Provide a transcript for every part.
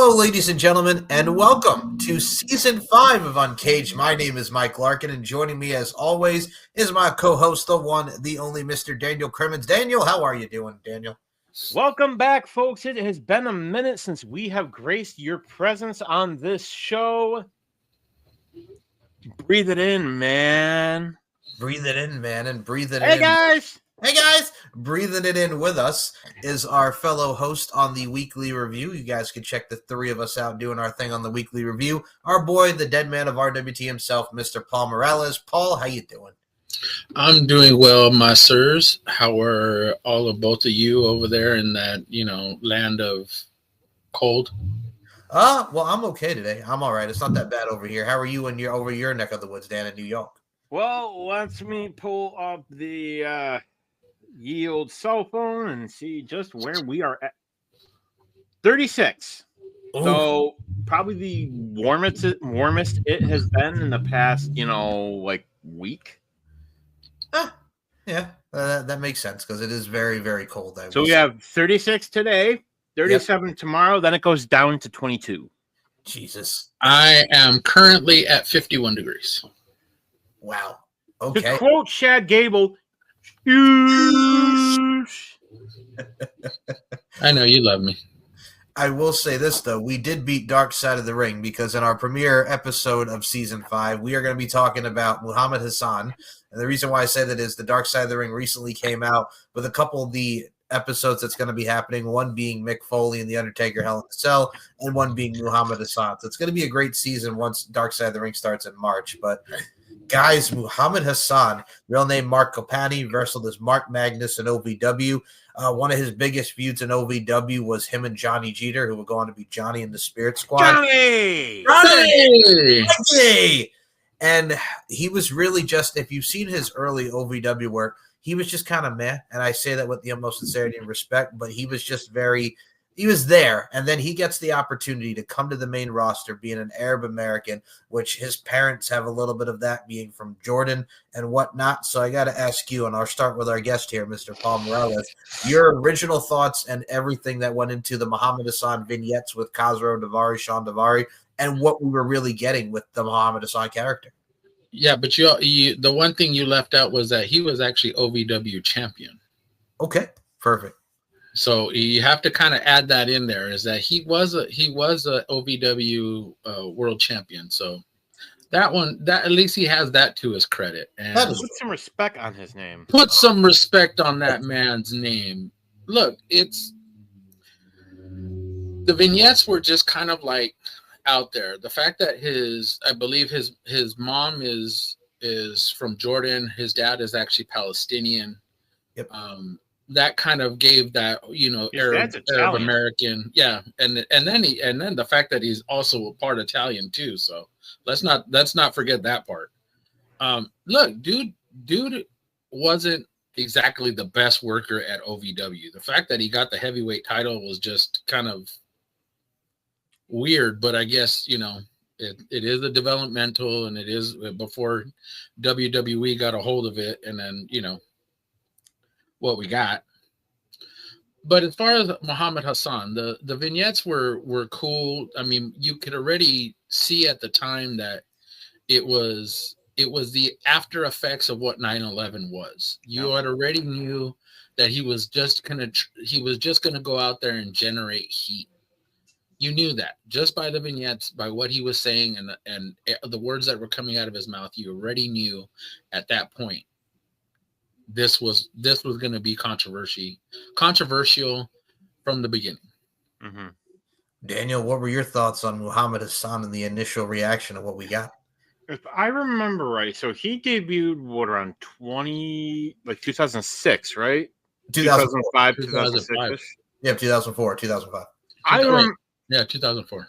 Hello, ladies and gentlemen, and welcome to Season 5 of Uncaged. My name is Mike Larkin, and joining me, as always, is my co-host, the one, the only Mr. Daniel Crimmins. Daniel, how are you doing, Daniel? Welcome back, folks. It has been a minute since we have graced your presence on this show. Breathe it in, man. Breathe it in, man, and breathe it in. Hey, guys! Hey, guys! Breathing it in with us is our fellow host on the Weekly Review. You guys can check the three of us out doing our thing on the Weekly Review. Our boy, the dead man of RWT himself, Mr. Paul Morales. Paul, how you doing? I'm doing well, my sirs. How are all of both of you over there in that, land of cold? Well, I'm okay today. I'm all right. It's not that bad over here. How are you over your neck of the woods, Dan, in New York? Well, let me pull up the ye old cell phone and see just where we are at. 36. Ooh. So probably the warmest it has been in the past, week. Yeah, that makes sense because it is very, very cold. So we have 36 today, 37 tomorrow, then it goes down to 22. Jesus. I am currently at 51 degrees. Wow. Okay. To quote Shad Gable, I know you love me. I will say this, though. We did beat Dark Side of the Ring because in our premiere episode of Season 5, we are going to be talking about Muhammad Hassan. And the reason why I say that is the Dark Side of the Ring recently came out with a couple of the episodes that's going to be happening, one being Mick Foley and The Undertaker Hell in a Cell, and one being Muhammad Hassan. So it's going to be a great season once Dark Side of the Ring starts in March. But guys, Muhammad Hassan, real name Mark Kopani, wrestled as Mark Magnus in OVW. One of his biggest feuds in OVW was him and Johnny Jeter, who would go on to be Johnny in the Spirit Squad. Johnny! And he was really just, if you've seen his early OVW work, he was just kind of meh. And I say that with the utmost sincerity and respect, but he was just he was there. And then he gets the opportunity to come to the main roster being an Arab American, which his parents have a little bit of that being from Jordan and whatnot. So I got to ask you, and I'll start with our guest here, Mr. Paul Morales, your original thoughts and everything that went into the Muhammad Hassan vignettes with Khosrow Davari, Sean Davari, and what we were really getting with the Muhammad Hassan character. Yeah, but you the one thing you left out was that he was actually OVW champion. Okay, perfect. So you have to kind of add that in there, is that he was a OVW world champion. So that at least he has that to his credit. And put some respect on his name. Put some respect on that man's name. Look, the vignettes were just kind of like out there. The fact that I believe his mom is from Jordan, his dad is actually Palestinian. Yep. That kind of gave that, Arab American, yeah, and then the fact that he's also a part Italian too. So let's not forget that part. Look, dude wasn't exactly the best worker at OVW. The fact that he got the heavyweight title was just kind of weird, but I guess it is a developmental, and it is before WWE got a hold of it, and then what we got. But as far as Muhammad Hassan, the vignettes were cool. I mean, you could already see at the time that it was the after effects of what 9/11 was. You had already knew that he was just gonna go out there and generate heat. You knew that just by the vignettes, by what he was saying, and the words that were coming out of his mouth. You already knew at that point this was going to be controversial from the beginning. Mm-hmm. Daniel, what were your thoughts on Muhammad Hassan and the initial reaction of what we got? If I remember right, so he debuted around 2006, right? 2005, 2006. Yeah, 2004, 2005. 2004.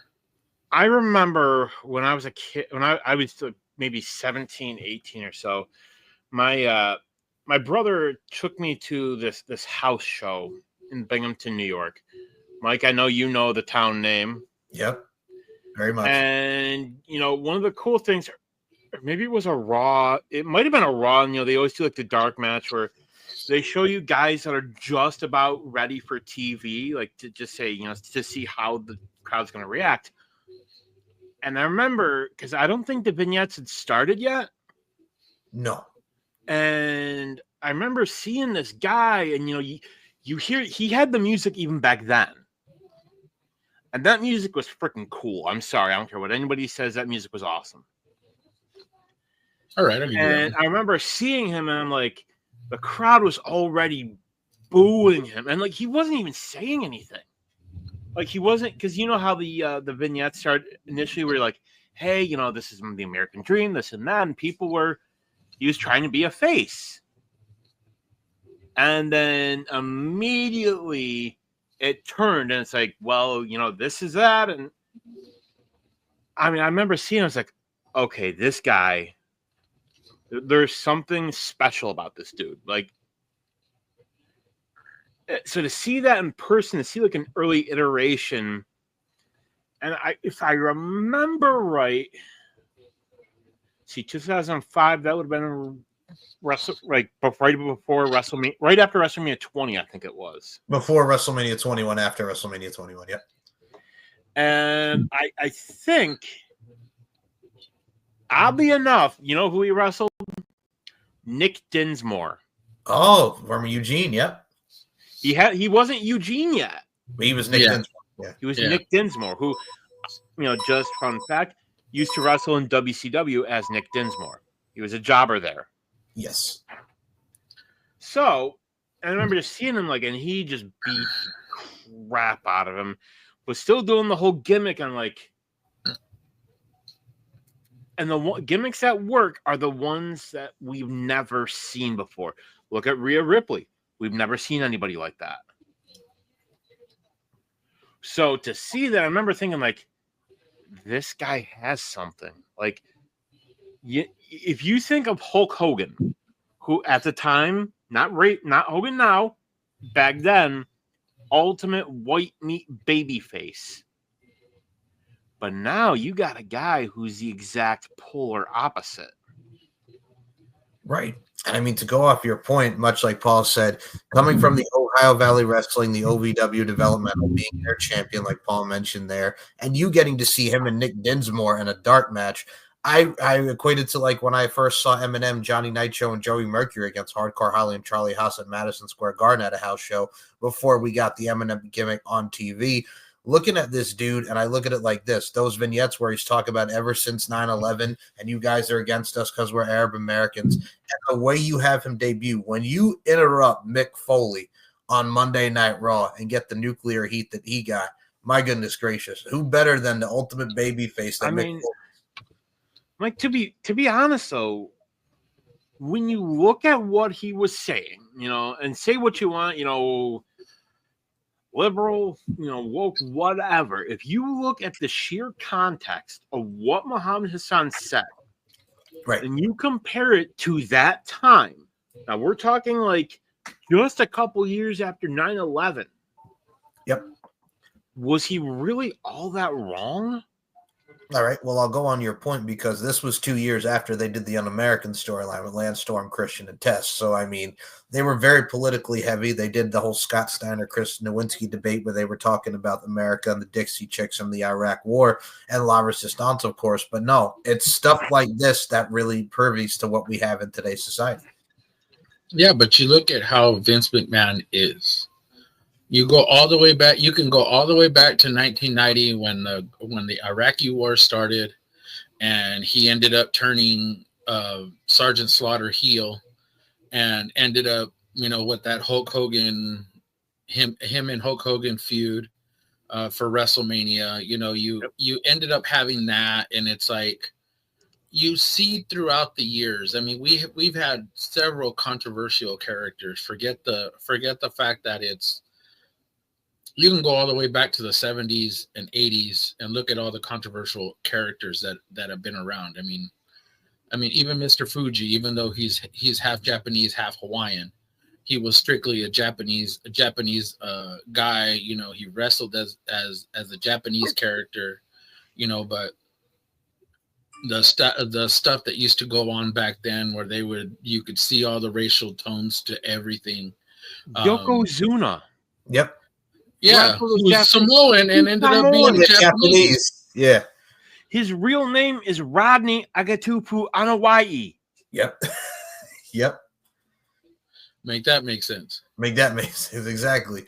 I remember when I was a kid, when I was maybe 17, 18 or so, my brother took me to this house show in Binghamton, New York. Mike, I know you know the town name. Yep, very much. And, one of the cool things, maybe it was a Raw. It might have been a Raw, and, they always do like the dark match where they show you guys that are just about ready for TV, like to just say, to see how the crowd's going to react. And I remember, because I don't think the vignettes had started yet. No. And I remember seeing this guy, and you hear he had the music even back then. And that music was freaking cool. I'm sorry, I don't care what anybody says, that music was awesome. All right, and I remember seeing him, and I'm like, the crowd was already booing him, and like he wasn't even saying anything. Like he wasn't, because you know how the vignettes started initially, where you're like, hey, this is the American dream, this and that, and he was trying to be a face. And then immediately it turned, and it's like, well, this is that. And I mean, I remember seeing, I was like, okay, this guy, there's something special about this dude. Like, so to see that in person, to see like an early iteration, and if I remember right, 2005, that would have been right before WrestleMania, right after WrestleMania 20, I think it was. Before WrestleMania 21, after WrestleMania 21, yep. And I think, oddly enough, you know who he wrestled? Nick Dinsmore. Oh, from Eugene, yep. He wasn't Eugene yet. He was Nick Dinsmore. Yeah. He was Nick Dinsmore, who, just fun fact, used to wrestle in WCW as Nick Dinsmore. He was a jobber there. Yes. So, I remember just seeing him, and he just beat crap out of him. Was still doing the whole gimmick, and and the gimmicks that work are the ones that we've never seen before. Look at Rhea Ripley. We've never seen anybody like that. So to see that, I remember thinking, this guy has something. If you think of Hulk Hogan, who at the time, not Hogan now, back then, ultimate white meat baby face. But now you got a guy who's the exact polar opposite. Right. And I mean, to go off your point, much like Paul said, coming from the Ohio Valley Wrestling, the OVW developmental, being their champion, like Paul mentioned there, and you getting to see him and Nick Dinsmore in a dark match, I equated to when I first saw Eminem, Johnny Nitro, and Joey Mercury against Hardcore Holly and Charlie Haas at Madison Square Garden at a house show before we got the Eminem gimmick on TV. Looking at this dude, and I look at it like this, those vignettes where he's talking about ever since 9/11, and you guys are against us because we're Arab Americans, and the way you have him debut, when you interrupt Mick Foley on Monday Night Raw and get the nuclear heat that he got, my goodness gracious, who better than the ultimate babyface that Mick Foley? To be honest, though, when you look at what he was saying, and say what you want, liberal, woke, whatever. If you look at the sheer context of what Muhammad Hassan said, right, and you compare it to that time, now we're talking just a couple years after 9/11. Yep. Was he really all that wrong? All right. Well, I'll go on your point because this was 2 years after they did the Un-American storyline with Lance Storm, Christian, and Tess. So, I mean, they were very politically heavy. They did the whole Scott Steiner, Chris Nowinski debate where they were talking about America and the Dixie Chicks from the Iraq War and La Resistance, of course. But no, it's stuff like this that really pervies to what we have in today's society. Yeah, but you look at how Vince McMahon is. You go all the way back. You can go all the way back to 1990 when the Iraqi war started, and he ended up turning Sergeant Slaughter heel, and ended up with that Hulk Hogan, him and Hulk Hogan feud for WrestleMania. You ended up having that, and it's you see throughout the years. I mean, we've had several controversial characters. Forget the fact that you can go all the way back to the 70s and 80s and look at all the controversial characters that have been around. I mean, even Mr. Fuji, even though he's half Japanese, half Hawaiian, he was strictly a Japanese guy. He wrestled as a Japanese character, but the stuff that used to go on back then, where you could see all the racial tones to everything. Yokozuna. Yep. Yeah, who was Samoan and ended up being Japanese. Yeah. His real name is Rodney Agatupu Anawai. Yep. Yep. Make that make sense. Make that make sense, exactly.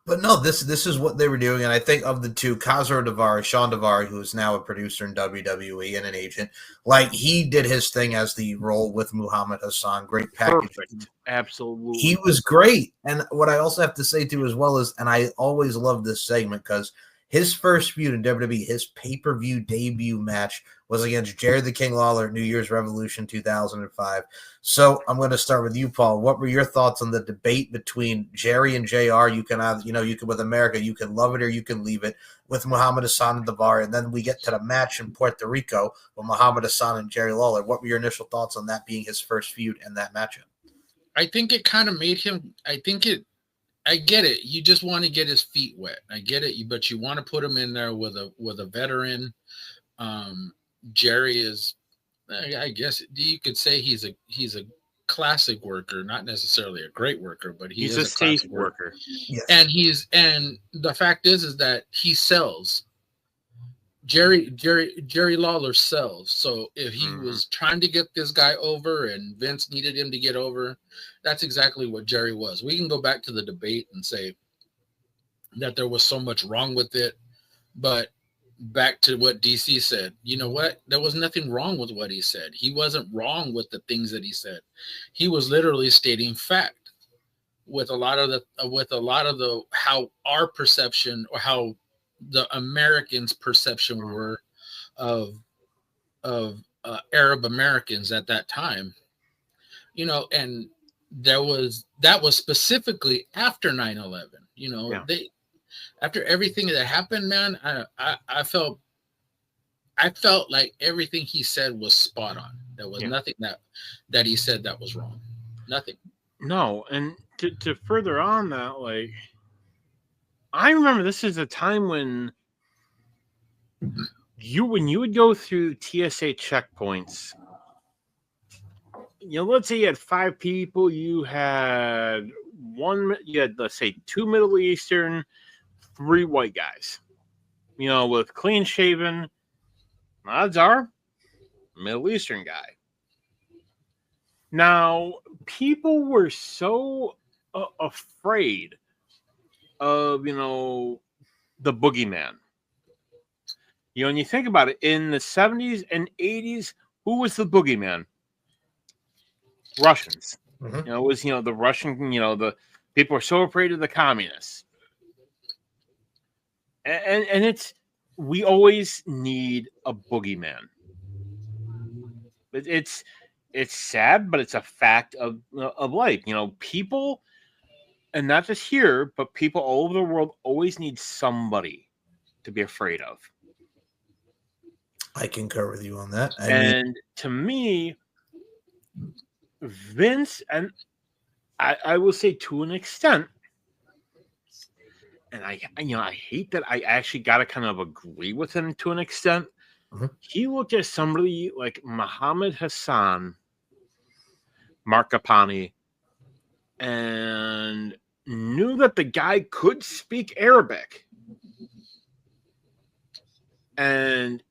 But no, this is what they were doing, and I think of the two, Khazro Davari, Sean Davari, who is now a producer in WWE and an agent, like he did his thing as the role with Muhammad Hassan. Great package. Perfect. Absolutely. He was great. And what I also have to say too as well is, and I always love this segment because his first feud in WWE, his pay-per-view debut match was against Jerry the King Lawler at New Year's Revolution 2005. So I'm going to start with you, Paul. What were your thoughts on the debate between Jerry and JR? You can either, you can with America, you can love it or you can leave it, with Muhammad Hassan and Davari. And then we get to the match in Puerto Rico with Muhammad Hassan and Jerry Lawler. What were your initial thoughts on that being his first feud and that matchup? I think it kind of made him. I get it. You just want to get his feet wet. I get it. But you want to put him in there with a veteran. Jerry is, I guess you could say he's a classic worker, not necessarily a great worker, but he's a safe worker. Yes. And the fact is that he sells. Jerry Lawler sells. So if he was trying to get this guy over and Vince needed him to get over, that's exactly what Jerry was. We can go back to the debate and say that there was so much wrong with it, but back to what DC said, you know what? There was nothing wrong with what he said. He wasn't wrong with the things that he said. He was literally stating fact with a lot of the how our perception or how the Americans' perception were of Arab Americans at that time, and that was specifically after 9/11. After everything that happened, man, I felt like everything he said was spot on. There was nothing that he said that was wrong. Nothing. No, and to further on that, like, I remember this is a time when you would go through TSA checkpoints. Let's say you had 5 people. You had let's say 2 Middle Eastern, 3 white guys. With clean shaven, odds are Middle Eastern guy. Now, people were so afraid of, the boogeyman. When you think about it, in the 70s and 80s, who was the boogeyman? Russians. Mm-hmm. It was, the Russian, the people were so afraid of the communists. And we always need a boogeyman. It's sad, but it's a fact of life. People, and not just here, but people all over the world always need somebody to be afraid of. I concur with you on that. To me, Vince, and I will say to an extent, and I hate that I actually got to kind of agree with him to an extent. Mm-hmm. He looked at somebody like Muhammad Hassan, Markapani, and knew that the guy could speak Arabic. And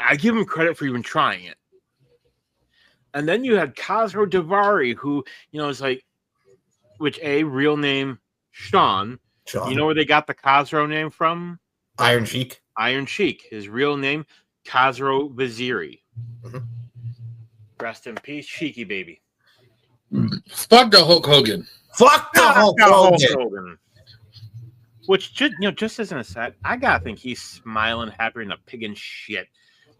I give him credit for even trying it. And then you had Khazro Davari, who, is like, which real name, Sean. You know where they got the Khazro name from? Iron Sheik. Iron Sheik. His real name, Khazro Vaziri. Mm-hmm. Rest in peace, Sheiky baby. Fuck the Hulk Hogan. Fuck the Hulk Hogan. Which, just as an aside, I gotta think he's smiling, happier than a pig in shit,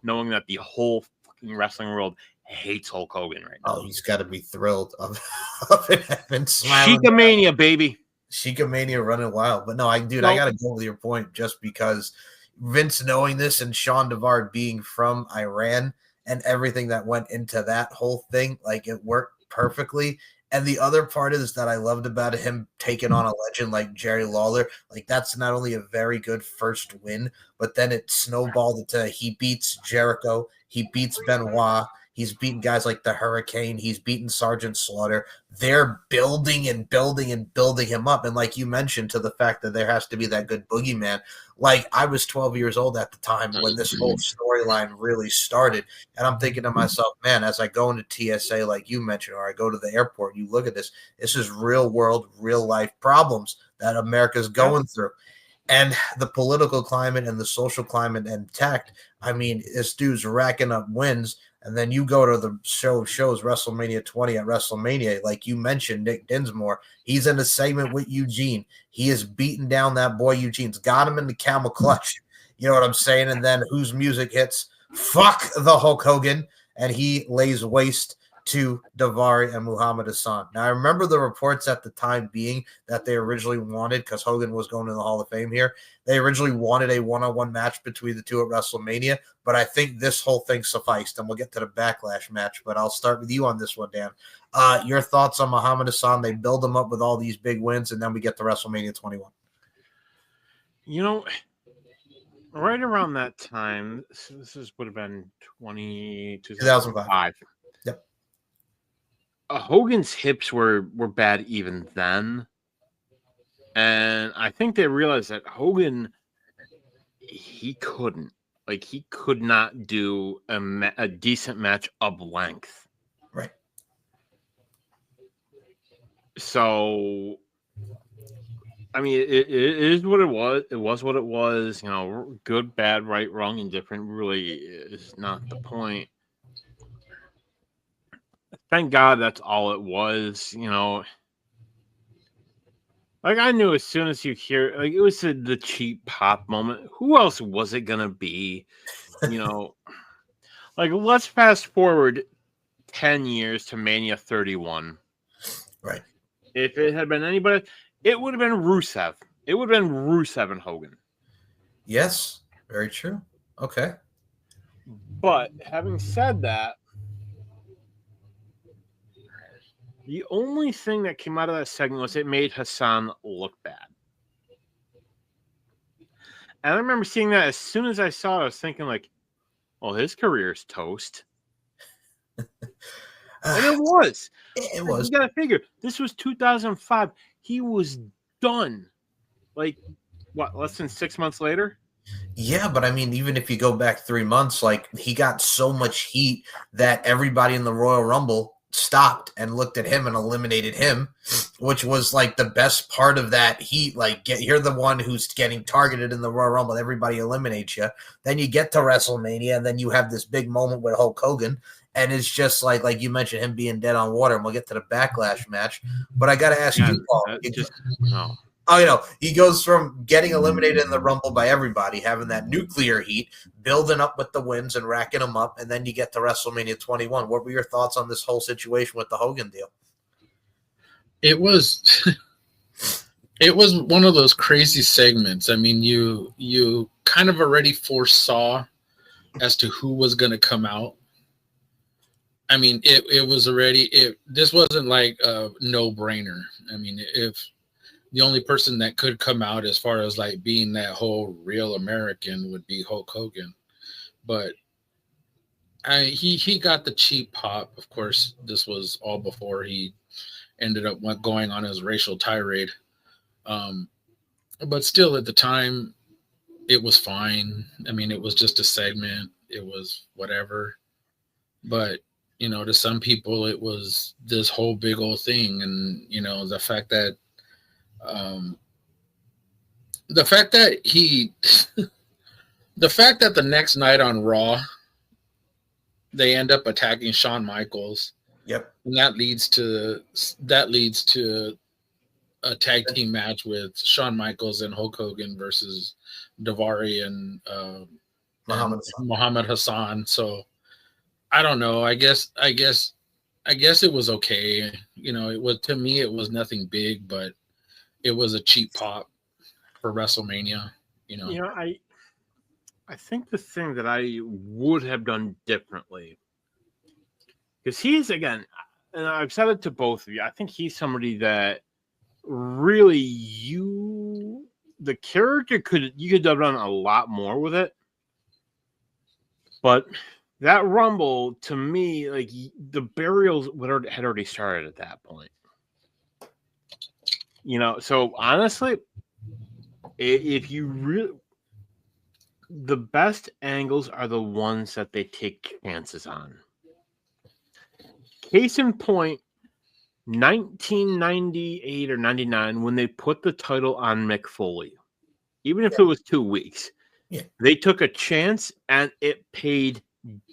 knowing that the whole fucking wrestling world hates Hulk Hogan right now. Oh, he's got to be thrilled of it having smiling. Sheekamania, baby. Sheekamania running wild. But no, I got to go with your point just because Vince knowing this and Sean Davari being from Iran and everything that went into that whole thing, like it worked perfectly. And the other part is that I loved about him taking on a legend like Jerry Lawler. Like, that's not only a very good first win, but then it snowballed into he beats Jericho, he beats Benoit, he's beaten guys like the Hurricane, he's beaten Sergeant Slaughter. They're building and building and building him up. And like you mentioned, to the fact that there has to be that good boogeyman. Like, I was 12 years old at the time when this whole storyline really started. And I'm thinking to myself, man, as I go into TSA, like you mentioned, or I go to the airport, you look at this, this is real world, real life problems that America's going through. And the political climate and the social climate and tech, I mean, this dude's racking up wins. And then you go to the shows, WrestleMania 20 at WrestleMania, like you mentioned, Nick Dinsmore. He's in a segment with Eugene. He is beating down that boy Eugene's got him in the camel clutch. You know what I'm saying? And then whose music hits? Fuck the Hulk Hogan. And he lays waste to Daivari and Muhammad Hassan. Now, I remember the reports at the time being that they originally wanted, because Hogan was going to the Hall of Fame here, they originally wanted a one-on-one match between the two at WrestleMania, but I think this whole thing sufficed, and we'll get to the Backlash match, but I'll start with you on this one, Dan. Your thoughts on Muhammad Hassan? They build him up with all these big wins, and then we get to WrestleMania 21. You know, right around that time, this would have been 2005. Yep. Hogan's hips were bad even then. And I think they realized that Hogan, he could not do a decent match of length. Right. So, I mean, it is what it was. It was what it was. You know, good, bad, right, wrong, indifferent really is not the point. Thank God that's all it was, you know. Like, I knew as soon as you hear, like, it was the cheap pop moment. Who else was it going to be? You know, like, let's fast forward 10 years to Mania 31. Right. If it had been anybody, it would have been Rusev. It would have been Rusev and Hogan. Yes, very true. Okay. But having said that, the only thing that came out of that segment was it made Hassan look bad. And I remember seeing that as soon as I saw it, I was thinking, like, well, his career's toast. And it was. It was. You got to figure, this was 2005. He was done. Like, what, less than 6 months later? Yeah, but I mean, even if you go back 3 months, like, he got so much heat that everybody in the Royal Rumble stopped and looked at him and eliminated him, which was like the best part of that heat. Like, you're the one who's getting targeted in the Royal Rumble. Everybody eliminates you. Then you get to WrestleMania, and then you have this big moment with Hulk Hogan. And it's just like you mentioned, him being dead on water. And we'll get to the Backlash match. But I got to ask you, Paul. No. Oh, you know, he goes from getting eliminated in the Rumble by everybody, having that nuclear heat, building up with the wins and racking them up, and then you get to WrestleMania 21. What were your thoughts on this whole situation with the Hogan deal? It was it was one of those crazy segments. I mean, you kind of already foresaw as to who was going to come out. I mean, it was already this wasn't like a no-brainer. I mean, if the only person that could come out as far as like being that whole real American would be Hulk Hogan. But he got the cheap pop. Of course, this was all before he ended up going on his racial tirade. But still at the time, it was fine. I mean, it was just a segment. It was whatever. But, you know, to some people, it was this whole big old thing. And, you know, the fact that the next night on Raw, they end up attacking Shawn Michaels. Yep. And that leads to a tag team match with Shawn Michaels and Hulk Hogan versus Daivari and Muhammad Hassan. So I don't know. I guess it was okay. You know, it was, to me, it was nothing big, but it was a cheap pop for WrestleMania. You know, I think the thing that I would have done differently, because he's, again, and I've said it to both of you. I think he's somebody that really the character you could have done a lot more with it, but that Rumble to me, like the burials had already started at that point. So honestly, if you really, the best angles are the ones that they take chances on. Case in point, 1998 or 99, when they put the title on Mick Foley, even if it was 2 weeks, they took a chance and it paid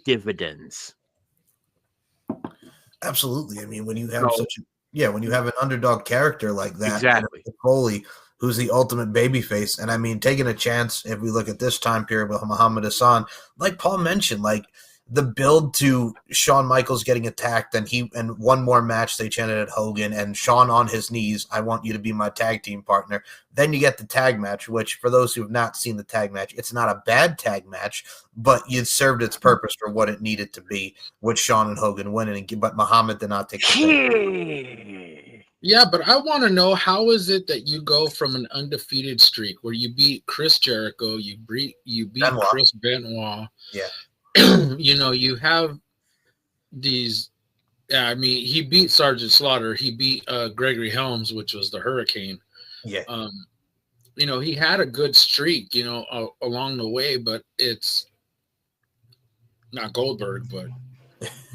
dividends. Absolutely. I mean, when you have when you have an underdog character like that, exactly, Mick Foley, who's the ultimate babyface, and I mean, taking a chance. If we look at this time period with Muhammad Hassan, like Paul mentioned, like the build to Shawn Michaels getting attacked, and one more match they chanted at Hogan and Shawn on his knees, I want you to be my tag team partner. Then you get the tag match, which for those who have not seen the tag match, it's not a bad tag match, but it served its purpose for what it needed to be with Shawn and Hogan winning, but Muhammad did not take the tag. Yeah, but I want to know, how is it that you go from an undefeated streak where you beat Chris Jericho, you beat Benoit. Chris Benoit, yeah. You have these. I mean, he beat Sergeant Slaughter. He beat Gregory Helms, which was the Hurricane. Yeah. He had a good streak, along the way, but it's not Goldberg, but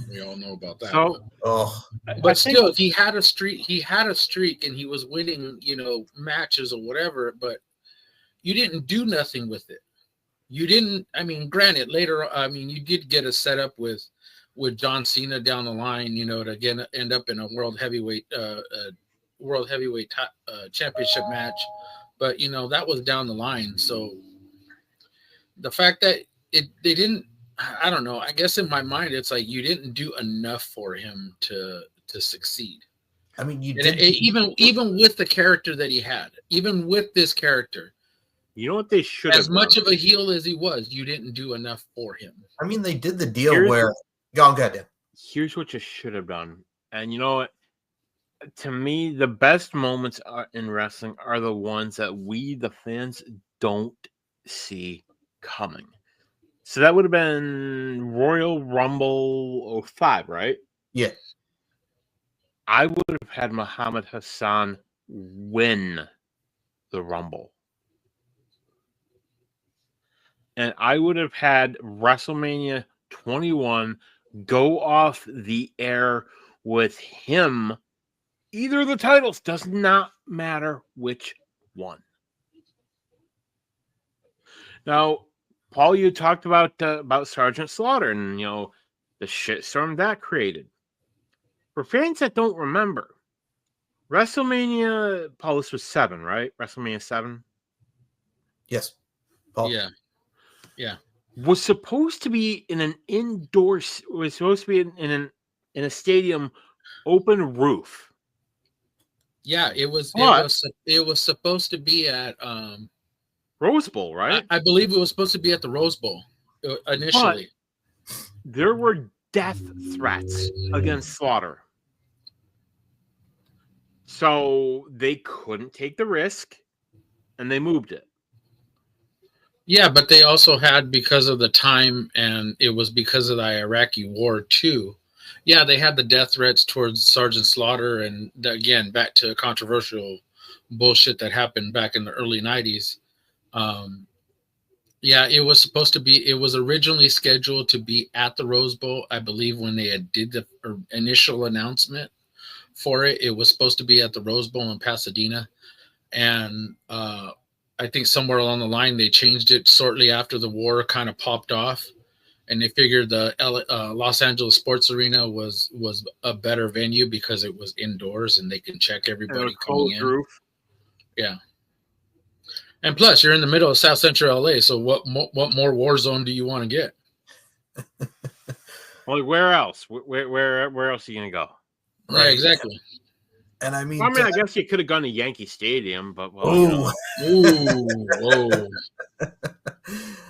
we all know about that. So, but still, he had a streak. He had a streak, and he was winning, matches or whatever. But you didn't do nothing with it. You didn't. I mean, granted, later, you did get a setup with John Cena down the line, to again end up in a world heavyweight championship match, but that was down the line. So the fact that they didn't, I don't know. I guess in my mind, it's like you didn't do enough for him to succeed. I mean, even with the character that he had, even with this character. You know what they should have As much of a heel as he was, you didn't do enough for him. I mean, they did the deal where go ahead. Here's what you should have done. And you know what? To me, the best moments in wrestling are the ones that we, the fans, don't see coming. So that would have been Royal Rumble 05, right? Yeah. I would have had Muhammad Hassan win the Rumble. And I would have had WrestleMania 21 go off the air with him. Either of the titles, does not matter which one. Now, Paul, you talked about Sergeant Slaughter and the shitstorm that created. For fans that don't remember, WrestleMania, Paul, this was 7, right? WrestleMania 7. Yes, Paul. Yeah. Was supposed to be in an indoor. Was supposed to be in a stadium, open roof. Yeah, it was supposed to be at Rose Bowl, right? I believe it was supposed to be at the Rose Bowl initially. But there were death threats against Slaughter, so they couldn't take the risk, and they moved it. Yeah, but they also had, because of the time, and it was because of the Iraqi war too. Yeah, they had the death threats towards Sergeant Slaughter, and again, back to controversial bullshit that happened back in the early 90s. Yeah, it was originally scheduled to be at the Rose Bowl. I believe when they did the initial announcement for it, it was supposed to be at the Rose Bowl in Pasadena. And I think somewhere along the line, they changed it shortly after the war kind of popped off. And they figured the Los Angeles Sports Arena was a better venue because it was indoors and they can check everybody coming in. Roof. Yeah. And plus, you're in the middle of South Central LA, so what more war zone do you want to get? Well, where else? Where else are you gonna go? Right, exactly. And I mean, I guess you could have gone to Yankee Stadium, but ooh.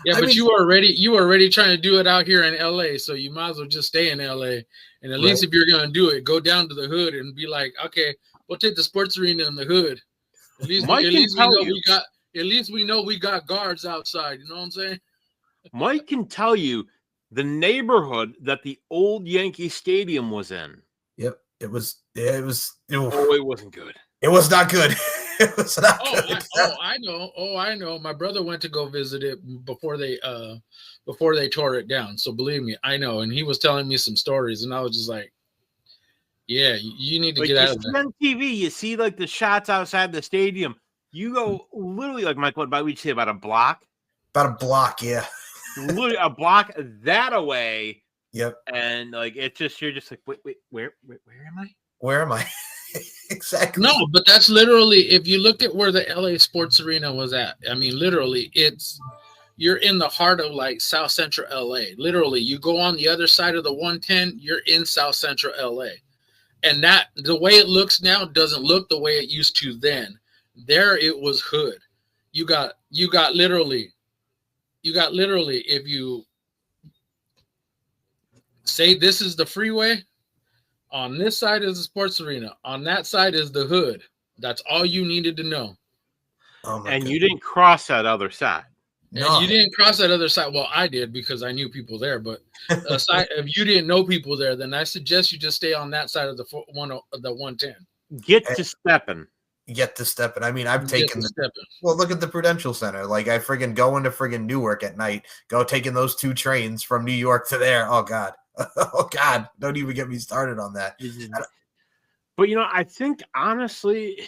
Yeah, but you were already trying to do it out here in LA, so you might as well just stay in LA. And at least if you're gonna do it, go down to the hood and be like, okay, we'll take the sports arena in the hood. At least we know we got guards outside. You know what I'm saying? Mike can tell you the neighborhood that the old Yankee Stadium was in. Yep, it was. Oh, it wasn't good. It was not good. It was not good. I know. Oh, I know. My brother went to go visit it before they tore it down. So believe me, I know. And he was telling me some stories, and I was just like, "Yeah, you need to get out of there." On TV, you see like the shots outside the stadium. You go literally like Mike. What about we say about a block? About a block, yeah. Literally a block that away. Yep. And like it's just you're just like, wait, where am I? Where am I? Exactly. No, but that's literally, if you look at where the LA Sports Arena was at, I mean, literally, you're in the heart of like South Central LA. Literally, you go on the other side of the 110, you're in South Central LA. And that the way it looks now doesn't look the way it used to then. There it was hood. You got literally, if you say this is the freeway, on this side is the sports arena. On that side is the hood. That's all you needed to know. Oh and you didn't cross that other side. No. And you didn't cross that other side. Well, I did because I knew people there. But aside, if you didn't know people there, then I suggest you just stay on that side of the 110. Get to stepping. I mean, I've taken well, look at the Prudential Center. Like I friggin' go into friggin' Newark at night, taking those 2 trains from New York to there. Oh God. Oh God. Don't even get me started on that. But I think honestly,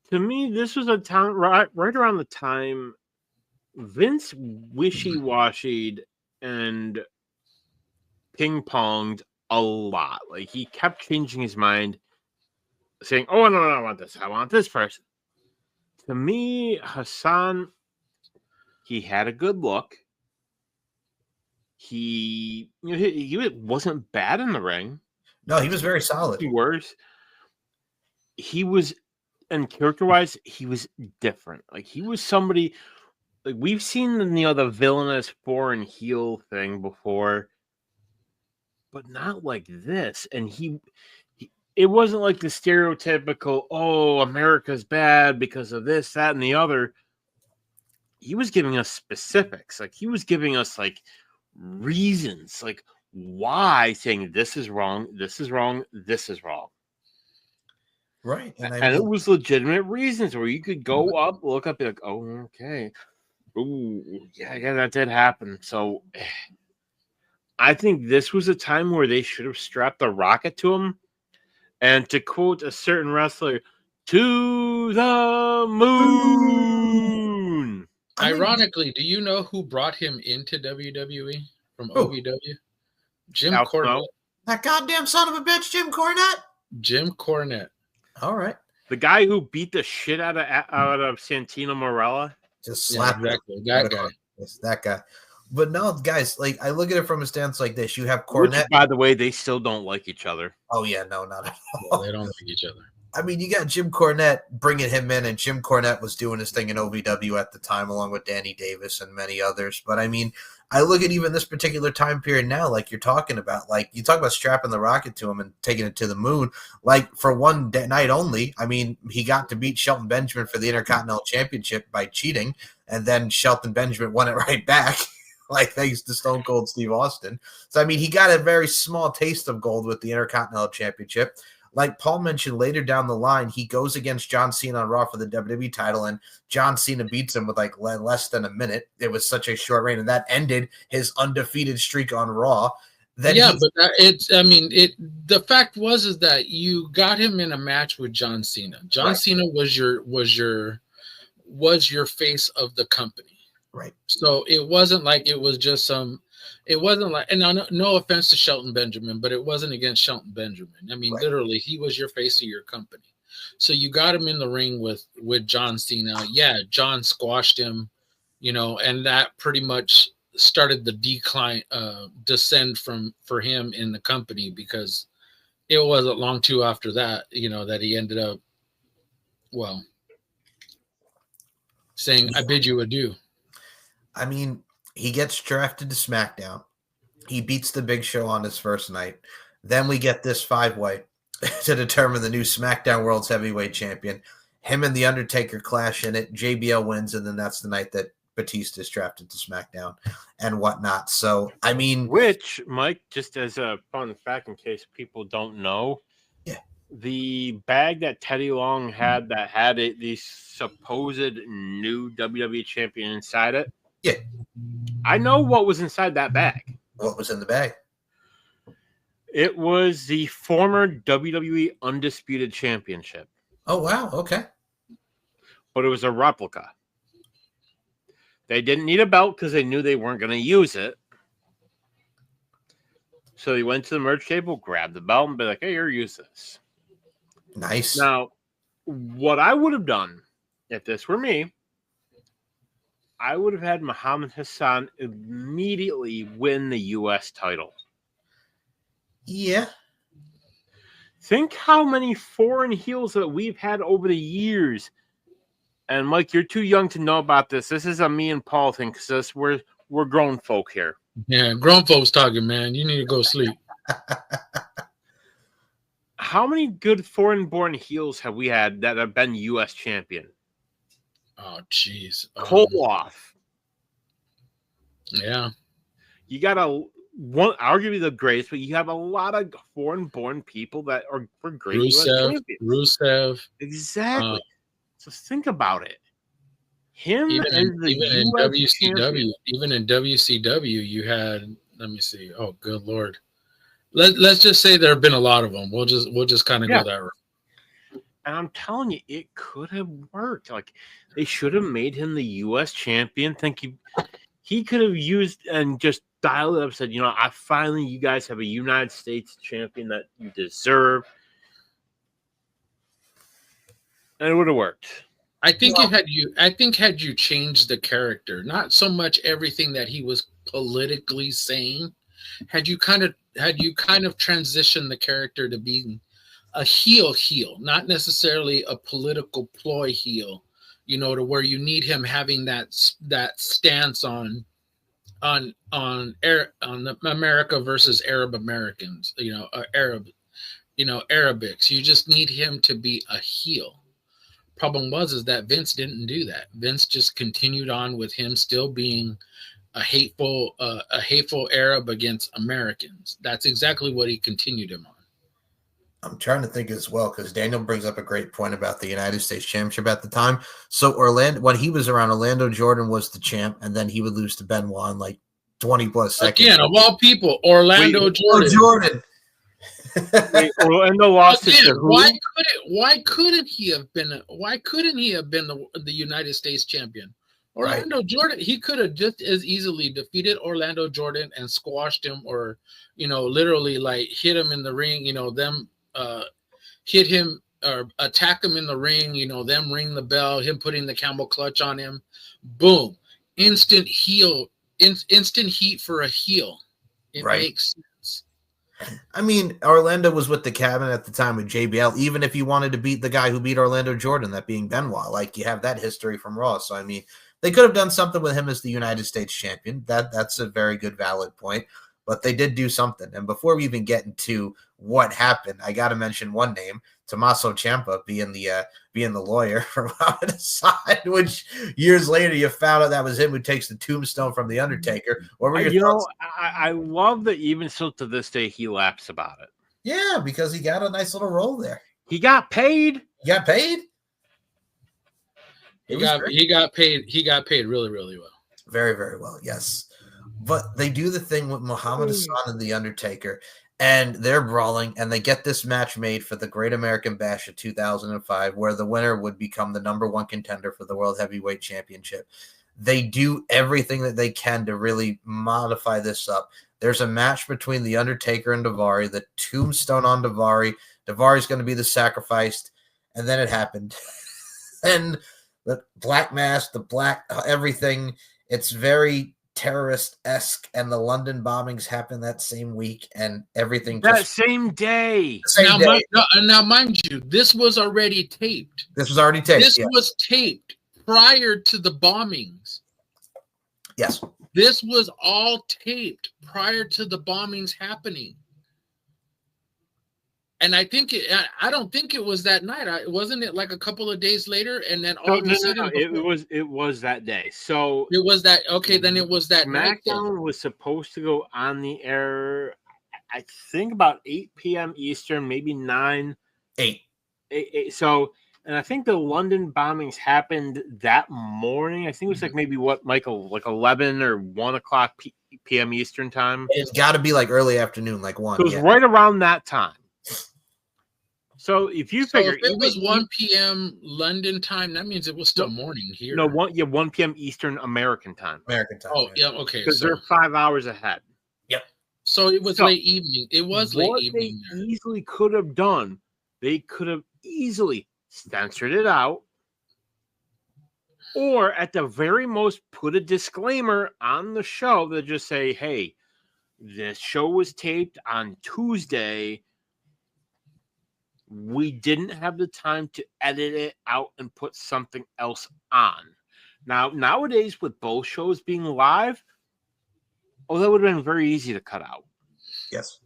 to me, this was a time right around the time Vince wishy-washied and ping-ponged a lot. Like he kept changing his mind, saying, "Oh no, I want this. I want this person." To me, Hassan, he had a good look. He wasn't bad in the ring. No, he was very solid. Worse. He was, and character-wise, he was different. Like he was somebody like we've seen the villainous foreign heel thing before, but not like this. And it wasn't like the stereotypical, oh, America's bad because of this, that, and the other. He was giving us specifics. Like he was giving us like reasons, like why, saying this is wrong, this is wrong, this is wrong. Right. And it was legitimate reasons where you could go up, look up, be like, oh, okay. Ooh, yeah, that did happen. So I think this was a time where they should have strapped the rocket to him. And to quote a certain wrestler, to the moon. Ironically, do you know who brought him into WWE from OVW? Jim Cornette. That goddamn son of a bitch, Jim Cornette? Jim Cornette. All right. The guy who beat the shit out of Santino Marella. Just slapped exactly. That guy. Yes, that guy. But no, guys, like I look at it from a stance like this. You have Cornette. Which, by the way, they still don't like each other. Oh yeah, no, not at all. They don't like each other. I mean, you got Jim Cornette bringing him in, and Jim Cornette was doing his thing in OVW at the time, along with Danny Davis and many others. But I mean, I look at even this particular time period now, like you're talking about, like you talk about strapping the rocket to him and taking it to the moon. Like for one night only, I mean, he got to beat Shelton Benjamin for the Intercontinental Championship by cheating, and then Shelton Benjamin won it right back. Like thanks to Stone Cold Steve Austin. So I mean, he got a very small taste of gold with the Intercontinental Championship. Like Paul mentioned, later down the line, he goes against John Cena on Raw for the WWE title, and John Cena beats him with like less than a minute. It was such a short reign, and that ended his undefeated streak on Raw. Then the fact was that you got him in a match with John Cena. John Cena was your face of the company. Right. So it wasn't like it was just it wasn't like, and no offense to Shelton Benjamin, but it wasn't against Shelton Benjamin. I mean, literally, he was your face of your company. So you got him in the ring with John Cena. Yeah, John squashed him, and that pretty much started the descend for him in the company, because it wasn't long too after that, that he ended up, saying, "I bid you adieu." I mean, he gets drafted to SmackDown. He beats the Big Show on his first night. Then we get this 5-way to determine the new SmackDown World's Heavyweight Champion. Him and The Undertaker clash in it. JBL wins, and then that's the night that Batista is drafted to SmackDown and whatnot. So, I mean... Which, Mike, just as a fun fact in case people don't know, yeah, the bag that Teddy Long had that had the supposed new WWE champion inside it, yeah, I know what was inside that bag. what was in the bag? It was the former WWE Undisputed Championship. Oh, wow. Okay. But it was a replica. They didn't need a belt because they knew they weren't going to use it. So they went to the merch table, grabbed the belt, and be like, hey, here, use this. Nice. Now, what I would have done if this were me, I would have had Muhammad Hassan immediately win the U.S. title. Yeah. Think how many foreign heels that we've had over the years. And Mike, you're too young to know about this. This is a me and Paul thing because we're grown folk here. Yeah, grown folks talking, man. You need to go sleep. How many good foreign-born heels have we had that have been U.S. champion? Oh, jeez. Koloff. Yeah. You got one, arguably the greatest, but you have a lot of foreign-born people that are great U.S. champions. Rusev. Exactly. So think about it. Him Even as the in US WCW, champion. even in WCW, you had. Let me see. Oh, good Lord. Let's just say there have been a lot of them. We'll just kind of go that route. And I'm telling you, it could have worked. Like they should have made him the U.S. champion. Think he could have used and just dialed it up. Said, you guys have a United States champion that you deserve, and it would have worked. I think had you changed the character, not so much everything that he was politically saying, had you kind of transitioned the character to being a heel, not necessarily a political ploy heel, to where you need him having that stance on America versus Arab Americans, Arabics. You just need him to be a heel. Problem is that Vince didn't do that. Vince just continued on with him still being a hateful Arab against Americans. That's exactly what he continued him on. I'm trying to think as well because Daniel brings up a great point about the United States Championship at the time. So when he was around, Orlando Jordan was the champ, and then he would lose to Benoit in like 20 plus seconds. Again, of all people, Orlando Jordan. Orlando lost it to who? Why couldn't he have been the United States champion? Orlando Jordan, he could have just as easily defeated Orlando Jordan and squashed him, or literally like hit him in the ring. Hit him or attack him in the ring. Them ring the bell, him putting the camel clutch on him. Boom, instant heat for a heel. It makes sense. I mean, Orlando was with the Cabinet at the time with JBL, even if you wanted to beat the guy who beat Orlando Jordan, that being Benoit. Like, you have that history from Raw. So, I mean, they could have done something with him as the United States champion. That's a very good, valid point. But they did do something. And before we even get into what happened, I got to mention one name, Tommaso Ciampa being the lawyer for Muhammad Hassan, which years later you found out that was him who takes the tombstone from the Undertaker. What were your thoughts? I love that even still to this day he laughs about it. Yeah, because he got a nice little role there. He got paid. He got paid. He got paid really, really well. Very, very well. Yes. But they do the thing with Muhammad Hassan and the Undertaker, and they're brawling, and they get this match made for the Great American Bash of 2005, where the winner would become the number one contender for the World Heavyweight Championship. They do everything that they can to really modify this up. There's a match between the Undertaker and Daivari, the tombstone on Daivari. Daivari's going to be the sacrificed, and then it happened. And the black mask, the black everything, it's very terrorist-esque, and the London bombings happened that same week, and everything that same day. Now, mind you, this was already taped. This was already taped. This was taped prior to the bombings. Yes. This was all taped prior to the bombings happening. And I don't think it was that night. Wasn't it like a couple of days later? And then all of a sudden, it was that day. So it was that. Okay, then it was that night. SmackDown was supposed to go on the air, I think about 8 p.m. Eastern, maybe 9. 8. So, and I think the London bombings happened that morning. I think it was like maybe Michael, like 11 or 1 o'clock p.m. Eastern time. It's got to be like early afternoon, like 1. So it was right around that time. So if you figure if it was 1 p.m. London time, that means it was still morning here. No, 1 p.m. Eastern American time. Oh, yeah, okay. Because they're 5 hours ahead. Yep. So it was late evening. It was late evening. What they easily could have done, they could have easily censored it out, or at the very most put a disclaimer on the show that just say, hey, this show was taped on Tuesday. We didn't have the time to edit it out and put something else on. Now, nowadays, with both shows being live, that would have been very easy to cut out. Yes.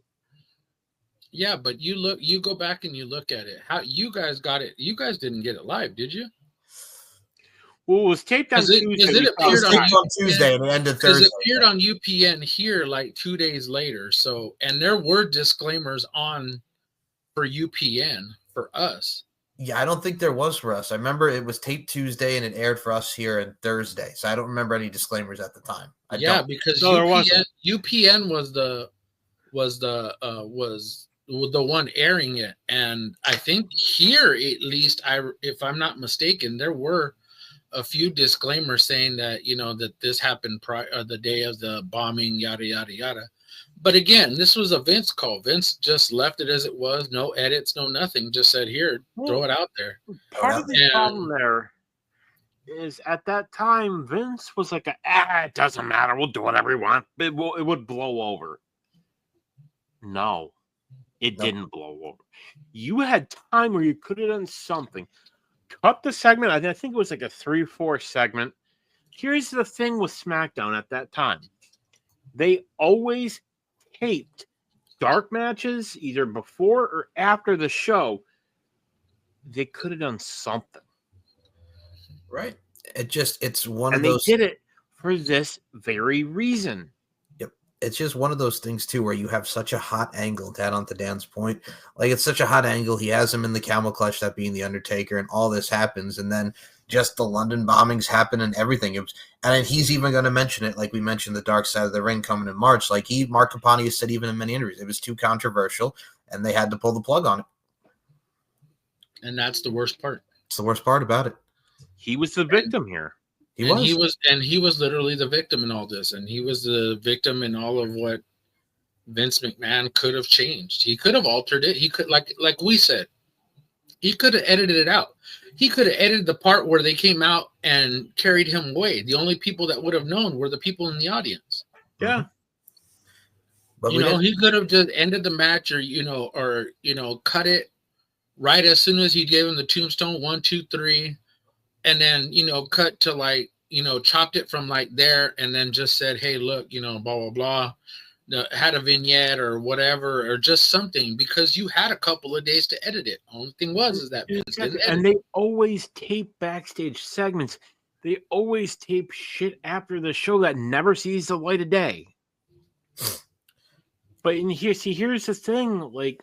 Yeah, but you go back and you look at it. How you guys got it? You guys didn't get it live, did you? Well, it was taped on Tuesday. It appeared on Tuesday and it ended Thursday. It appeared on UPN here like 2 days later. So, and there were disclaimers on for UPN for us. Yeah, I don't think there was for us. I remember it was taped Tuesday and it aired for us here on Thursday. So I don't remember any disclaimers at the time. Because UPN was the one airing it, and I think here at least, if I'm not mistaken, there were a few disclaimers saying that that this happened the day of the bombing, yada yada yada. But again, this was a Vince call. Vince just left it as it was, no edits, no nothing. Just said, "Here, throw it out there." Part of the problem there is at that time, Vince was like, it doesn't matter. We'll do whatever we want. It would blow over. No, it didn't blow over. You had time where you could have done something. Cut the segment. I think it was like a 3-4 segment. Here's the thing with SmackDown at that time. They always taped dark matches either before or after the show. They could have done something. Right. It's one of those. And they did it for this very reason. Yep. It's just one of those things, too, where you have such a hot angle, to add on to Dan's point. Like, it's such a hot angle. He has him in the camel clutch, that being the Undertaker, and all this happens. And then just the London bombings happen and everything. And he's even going to mention it, like we mentioned, the Dark Side of the Ring coming in March. Like Mark Capani said, even in many interviews, it was too controversial, and they had to pull the plug on it. And that's the worst part. It's the worst part about it. He was the victim here. He was literally the victim in all this, and he was the victim in all of what Vince McMahon could have changed. He could have altered it. He could, like we said, he could have edited it out. He could have edited the part where they came out and carried him away. The only people that would have known were the people in the audience. Yeah. But he could have just ended the match or cut it right as soon as he gave him the tombstone, 1, 2, 3, and then, cut to chopped it from there and then just said, hey, look, blah, blah, blah. Had a vignette or whatever, or just something, because you had a couple of days to edit it. Only thing is that Vince didn't edit. And they always tape backstage segments. They always tape shit after the show that never sees the light of day. But here's the thing,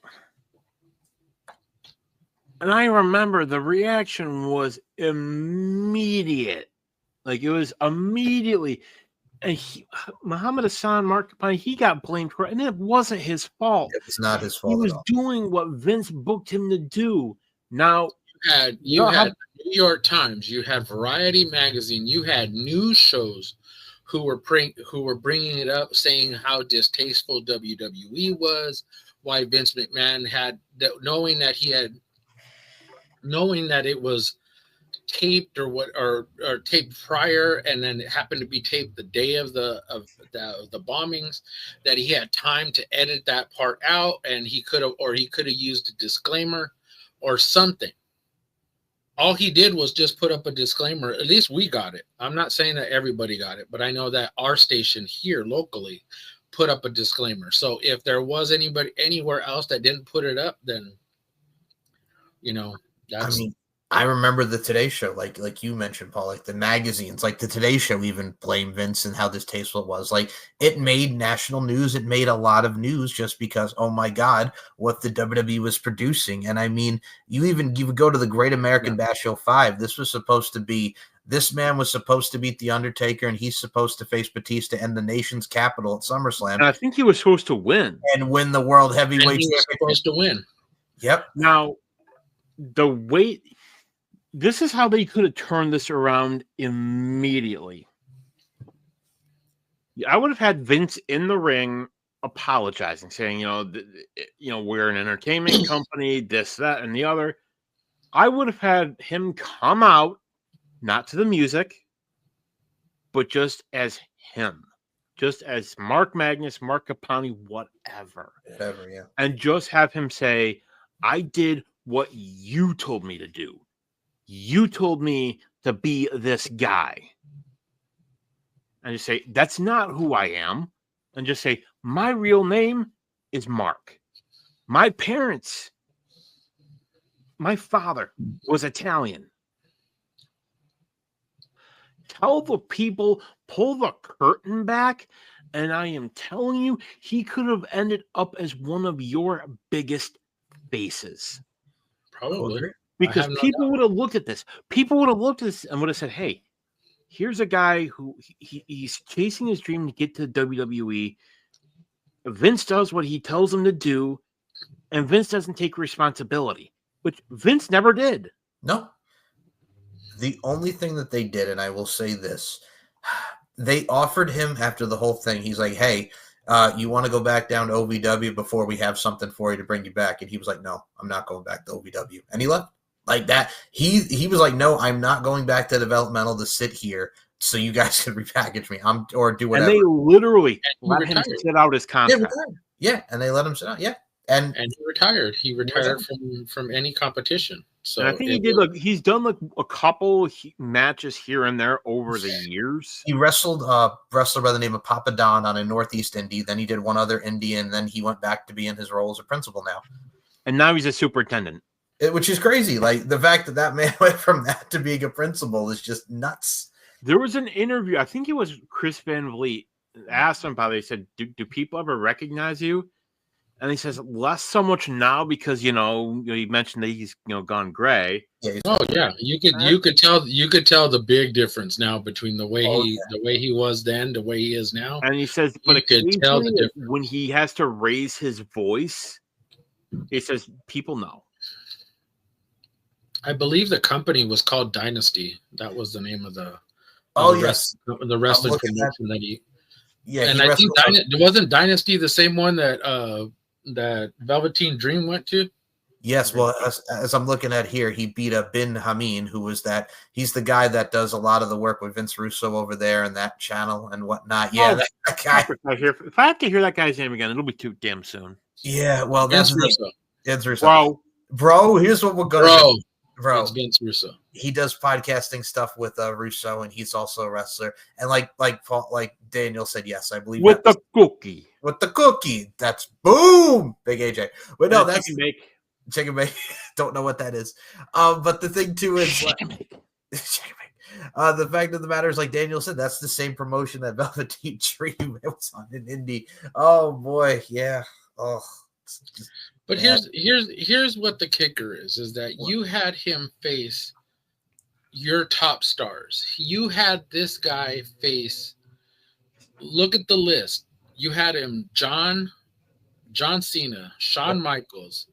and I remember the reaction was immediate. It was immediately. And Muhammad Hassan, Mark Capani, he got blamed for it, and it wasn't his fault. It's not his fault. He was doing what Vince booked him to do. Now, you had New York Times, you had Variety magazine, you had news shows who were bringing it up, saying how distasteful WWE was, why Vince McMahon had knowing that it was taped or taped prior, and then it happened to be taped the day of the bombings, that he had time to edit that part out, and he could have used a disclaimer or something. all he did was just put up a disclaimer. At least we got it. I'm not saying that everybody got it, but I know that our station here locally put up a disclaimer. So if there was anybody anywhere else that didn't put it up, then that's. I mean, I remember the Today Show, like you mentioned, Paul, like the magazines, like the Today Show even blamed Vince and how distasteful it was. Like it made national news. It made a lot of news just because, oh my God, what the WWE was producing. And I mean, you would go to the Great American Bash 05. This man was supposed to beat The Undertaker, and he's supposed to face Batista and the nation's capital at SummerSlam. And I think he was supposed to win. And win the World Heavyweight Championship. He was supposed to win. Yep. Now, this is how they could have turned this around immediately. I would have had Vince in the ring apologizing, saying, we're an entertainment company, this, that, and the other. I would have had him come out, not to the music, but just as him, just as Mark Magnus, Mark Capani, whatever, yeah. And just have him say, I did what you told me to do. You told me to be this guy. And just say, that's not who I am. And just say, my real name is Mark. My father was Italian. Tell the people, pull the curtain back, and I am telling you, he could have ended up as one of your biggest faces. Probably. Because people would have looked at this. People would have looked at this and would have said, hey, here's a guy who he's chasing his dream to get to the WWE. Vince does what he tells him to do, and Vince doesn't take responsibility, which Vince never did. No. The only thing that they did, and I will say this, they offered him after the whole thing. He's like, hey, you want to go back down to OVW before we have something for you to bring you back? And he was like, no, I'm not going back to OVW. And he left. Like that, he was like, no, I'm not going back to developmental to sit here so you guys can repackage me. Or do whatever. And they literally let him sit out his contract. Yeah, and they let him sit out. Yeah, and he retired. He retired from any competition. So and I think he's done like a couple matches here and there over the years. He wrestled a wrestler by the name of Papa Don on a Northeast Indie. Then he did one other Indie, and then he went back to be in his role as a principal now. And now he's a superintendent. Which is crazy. Like the fact that man went from that to being a principal is just nuts. There was an interview. I think it was Chris Van Vliet asked him about it. He said, do people ever recognize you? And he says, less so much now because, he mentioned that he's, gone gray. Oh yeah. You could tell the big difference now between the way he was then, the way he is now. And he says, but occasionally when he has to raise his voice, he says, people know. I believe the company was called Dynasty. That was the name of the the wrestling promotion that he. Yeah, and I think wasn't Dynasty the same one that Velveteen Dream went to. Yes, well, as I'm looking at here, he beat up Bin Hameen, who was he's the guy that does a lot of the work with Vince Russo over there and that channel and whatnot. Yeah, that guy. If I have to hear that guy's name again, it'll be too damn soon. Yeah, well, that's Vince Russo. Bro, here's what we're going to do. Bro, it's Vince Russo. He does podcasting stuff with Russo, and he's also a wrestler. And like Daniel said, yes, I believe with the cookie. That's boom, Big AJ. But no, that's chicken bake. Don't know what that is. But the thing too is chicken bake. The fact of the matter is, like Daniel said, that's the same promotion that Velveteen Dream was on in Indy. Oh boy, yeah. Oh. But here's what the kicker is that you had him face your top stars. You had this guy face. Look at the list. You had him John Cena, Shawn Michaels,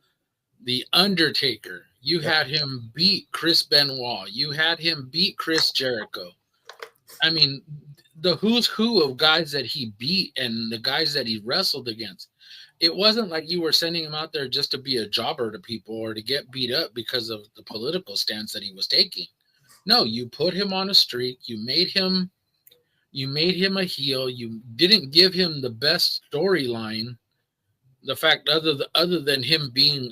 The Undertaker. You had him beat Chris Benoit. You had him beat Chris Jericho. I mean, the who's who of guys that he beat and the guys that he wrestled against. It wasn't like you were sending him out there just to be a jobber to people or to get beat up because of the political stance that he was taking. No, you put him on a streak. You made him a heel. You didn't give him the best storyline. The fact other than him being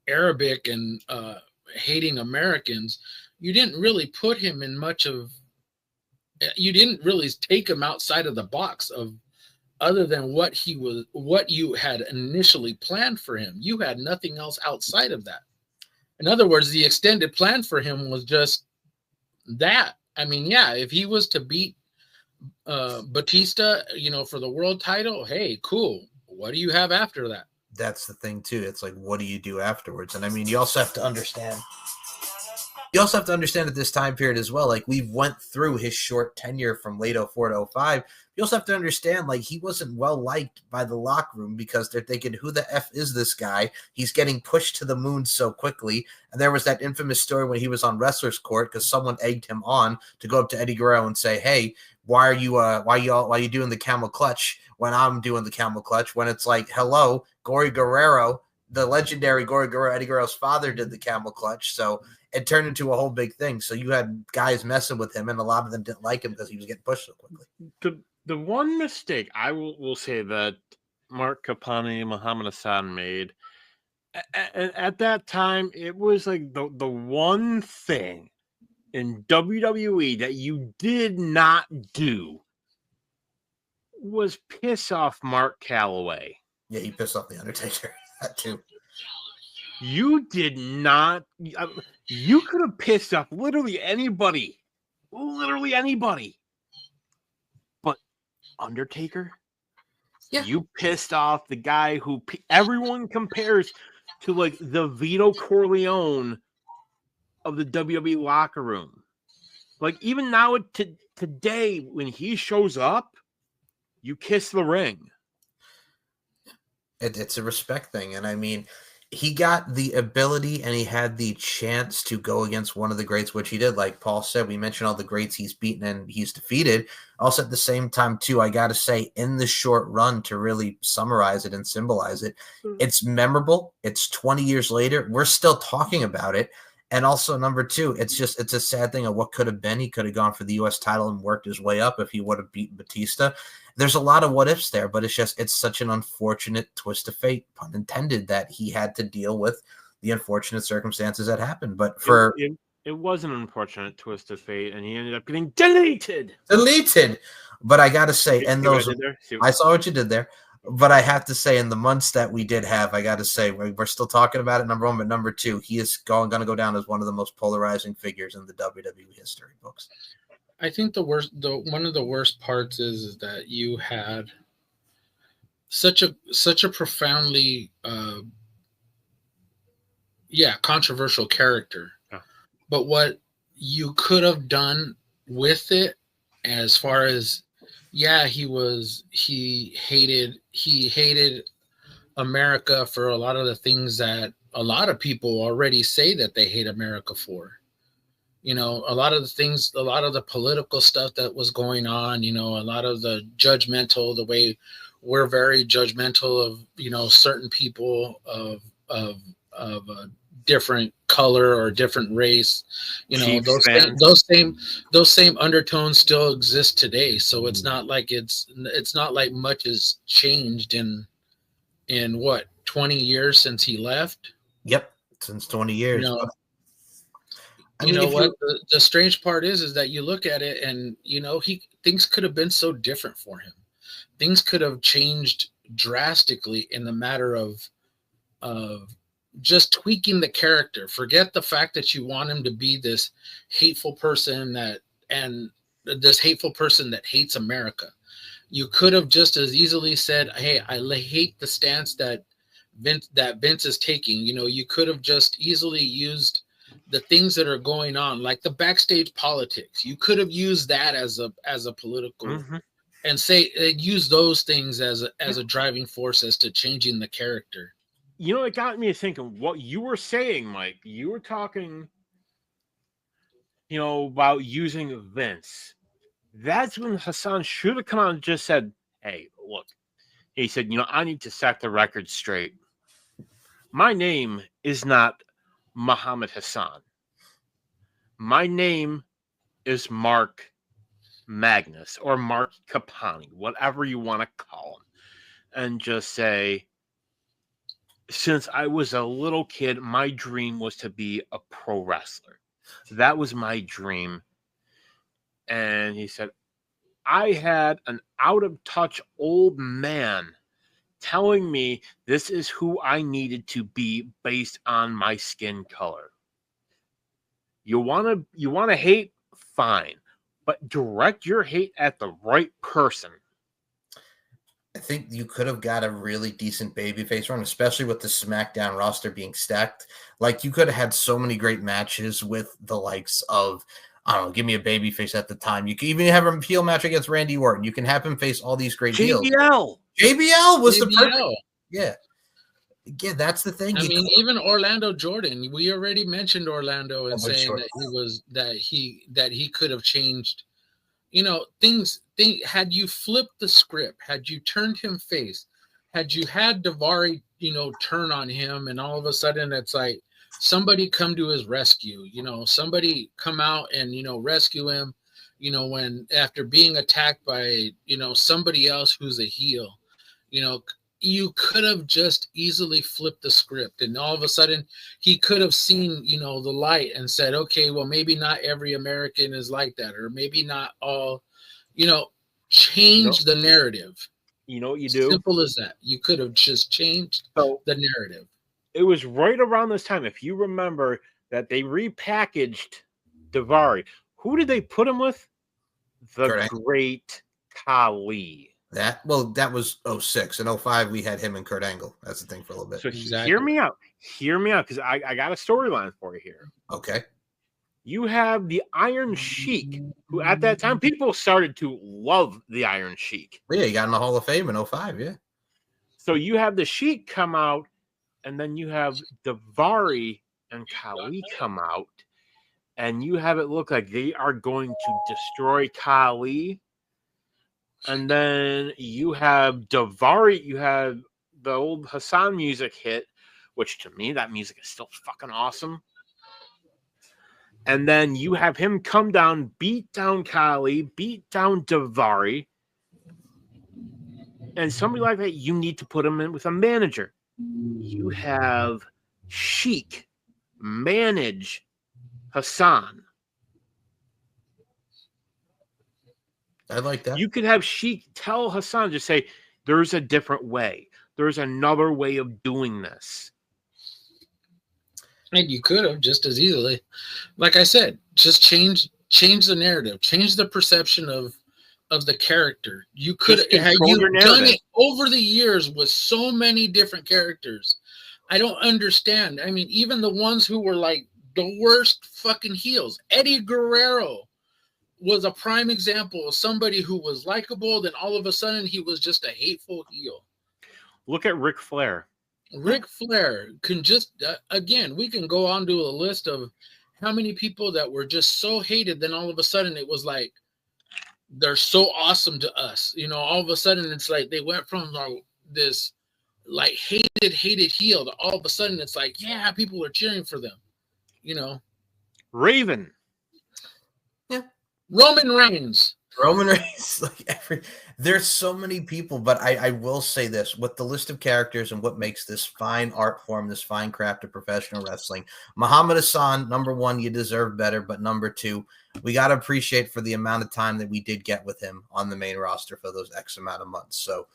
Arabic and hating Americans, you didn't really put him in much of. You didn't really take him outside of the box of other than what you had initially planned for him. You had nothing else outside of that. In other words, the extended plan for him was just that. I mean, yeah, if he was to beat Batista, for the world title, hey, cool. What do you have after that? That's the thing too. It's like, what do you do afterwards? And I mean, you also have to understand. You also have to understand at this time period as well, like we've went through his short tenure from late 04 to 05. You also have to understand, like, he wasn't well liked by the locker room because they're thinking, who the F is this guy? He's getting pushed to the moon so quickly. And there was that infamous story when he was on Wrestler's Court because someone egged him on to go up to Eddie Guerrero and say, hey, why are you doing the camel clutch when I'm doing the camel clutch? When it's like, hello, Gory Guerrero, the legendary Gory Guerrero, Eddie Guerrero's father, did the camel clutch. So it turned into a whole big thing. So you had guys messing with him, and a lot of them didn't like him because he was getting pushed so quickly. The one mistake I will say that Mark Kapani, Muhammad Hassan made at that time, it was like the one thing in WWE that you did not do was piss off Mark Calloway. Yeah, he pissed off the Undertaker. That too. You did not. You could have pissed off literally anybody. But Undertaker? Yeah. You pissed off the guy who everyone compares to like the Vito Corleone of the WWE locker room. Like even now today when he shows up, you kiss the ring. It's a respect thing. And I mean, he got the ability and he had the chance to go against one of the greats, which he did. Like Paul said, we mentioned all the greats he's beaten and he's defeated. Also at the same time, too, I got to say, in the short run, to really summarize it and symbolize it, it's memorable. It's 20 years later. We're still talking about it. And also, number two, it's a sad thing of what could have been. He could have gone for the U.S. title and worked his way up if he would have beaten Batista. There's a lot of what ifs there, but it's such an unfortunate twist of fate, pun intended, that he had to deal with the unfortunate circumstances that happened. But it was an unfortunate twist of fate, and he ended up getting deleted. But I got to say, I saw what you did there. But I have to say, in the months that we did have, I got to say, we're still talking about it, number one. But number two, he is going to go down as one of the most polarizing figures in the WWE history books. I think one of the worst parts is that you had such a profoundly controversial character. Yeah. But what you could have done with it, as far as he hated America for a lot of the things that a lot of people already say that they hate America for. A lot of the things, a lot of the political stuff that was going on, a lot of the judgmental, the way we're very judgmental of, certain people of a different color or different race, those same undertones still exist today. So it's not like much has changed in what, 20 years since he left. Yep. Since 20 years. What the strange part is that you look at it and things could have been so different for him. Things could have changed drastically in the matter of just tweaking the character. Forget the fact that you want him to be this hateful person that hates America. You could have just as easily said, "Hey, I hate the stance that Vince is taking." You could have just easily used the things that are going on, like the backstage politics. You could have used that as a political, and use those things as a driving force as to changing the character. It got me thinking what you were saying, Mike. You were talking, about using Vince. That's when Hassan should have come out and just said, "Hey, look," he said, "I need to set the record straight. My name is not Muhammad Hassan. My name is Mark Magnus or Mark Kapani, whatever you want to call him," and just say, since I was a little kid, my dream was to be a pro wrestler. That was my dream. And he said, I had an out of touch old man telling me this is who I needed to be based on my skin color. You want to hate, fine, but direct your hate at the right person. I think you could have got a really decent babyface run, especially with the SmackDown roster being stacked. Like, you could have had so many great matches with the likes of, I don't know, give me a babyface at the time. You can even have a heel match against Randy Orton. You can have him face all these great heels. JBL was the perfect. Yeah. Yeah, that's the thing. I mean, even Orlando Jordan, we already mentioned Orlando and saying that he could have changed, things. Had you flipped the script, had you turned him face, had you had Daivari, turn on him, and all of a sudden it's like somebody come to his rescue, somebody come out and, rescue him, when after being attacked by, somebody else who's a heel, you could have just easily flipped the script, and all of a sudden he could have seen, the light and said, okay, well, maybe not every American is like that, or maybe not all, change the narrative. You know what you do? Simple as that. You could have just changed the narrative. It was right around this time, if you remember, that they repackaged Daivari. Who did they put him with? The Great Khali. That was 06. In 05, we had him and Kurt Angle. That's the thing for a little bit. So hear me out. Hear me out, because I got a storyline for you here. Okay. You have the Iron Sheik, who at that time, people started to love the Iron Sheik. Yeah, he got in the Hall of Fame in 05, yeah. So you have the Sheik come out, and then you have Daivari and Khali come out, and you have it look like they are going to destroy Khali. And then you have Daivari, you have the old Hassan music hit, which to me, that music is still fucking awesome. And then you have him come down, beat down Khali, beat down Daivari. And somebody like that, you need to put him in with a manager. You have Sheik manage Hassan. I like that. You could have Sheik tell Hassan, just say, there's a different way. There's another way of doing this. And you could have just as easily, like I said, just change the narrative, change the perception of the character. You could have done it over the years with so many different characters. I don't understand. I mean, even the ones who were like the worst fucking heels. Eddie Guerrero was a prime example of somebody who was likable, then all of a sudden he was just a hateful heel. Look at Ric Flair. Ric Flair can just, again, we can go on to a list of how many people that were just so hated, then all of a sudden it was like, they're so awesome to us. All of a sudden it's like they went from this like hated heel to all of a sudden it's like, yeah, people are cheering for them. Raven. Yeah. Roman Reigns. There's so many people, but I will say this, with the list of characters and what makes this fine art form, this fine craft of professional wrestling, Muhammad Hassan, number one, you deserve better, but number two, we got to appreciate for the amount of time that we did get with him on the main roster for those X amount of months. So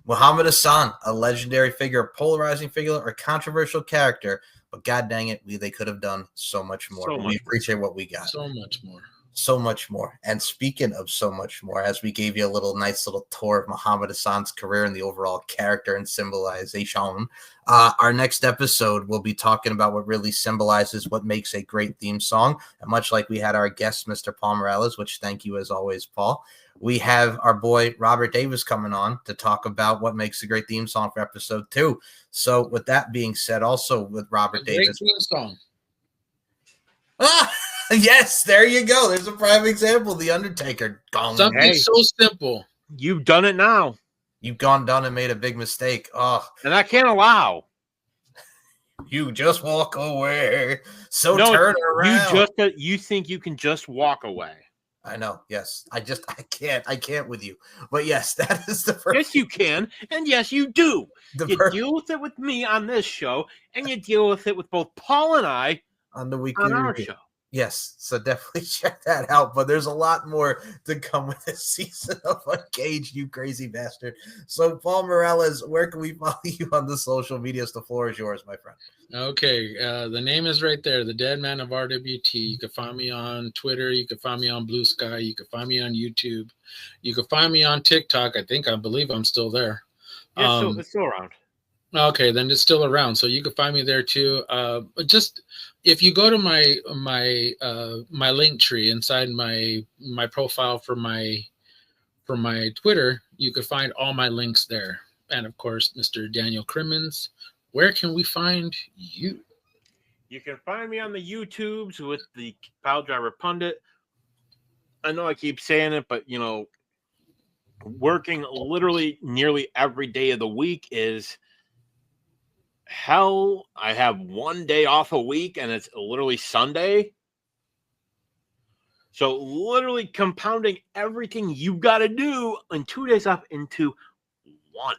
Muhammad Hassan, a legendary figure, a polarizing figure, or a controversial character, but god dang it, they could have done so much more. We appreciate what we got. So much more. So much more. And speaking of so much more, as we gave you a nice little tour of Muhammad Hassan's career and the overall character and symbolization, our next episode will be talking about what really symbolizes what makes a great theme song. And much like we had our guest, Mr. Paul Morales, which thank you as always, Paul, we have our boy Robert Davis coming on to talk about what makes a great theme song for episode 2. So with that being said, also with Robert Davis. Great theme song. Yes, there you go. There's a prime example. The Undertaker. Something so simple. You've done it now. You've done and made a big mistake. Oh, and I can't allow. You just walk away. So no, turn around. You think you can just walk away. I know. Yes. I can't with you. But yes, that is the first. Yes, you can, and yes, you do. You first deal with it with me on this show, and you deal with it with both Paul and I on the weekly on our review. show. Yes, so definitely check that out. But there's a lot more to come with this season of Uncaged, you crazy bastard. So, Paul Morales, where can we follow you on the social medias? The floor is yours, my friend. Okay, the name is right there, the Dead Man of RWT. You can find me on Twitter. You can find me on Blue Sky. You can find me on YouTube. You can find me on TikTok. I believe I'm still there. Yeah, so it's still around. Okay, then it's still around, so you can find me there too. Just if you go to my link tree inside my profile for my Twitter, you can find all my links there. And of course, Mr. Daniel Crimmins, where can we find you? You can find me on the YouTubes with the Pile Driver Pundit. I know I keep saying it, but working literally nearly every day of the week is hell. I have one day off a week, and it's literally Sunday. So literally compounding everything you got to do in 2 days off into one.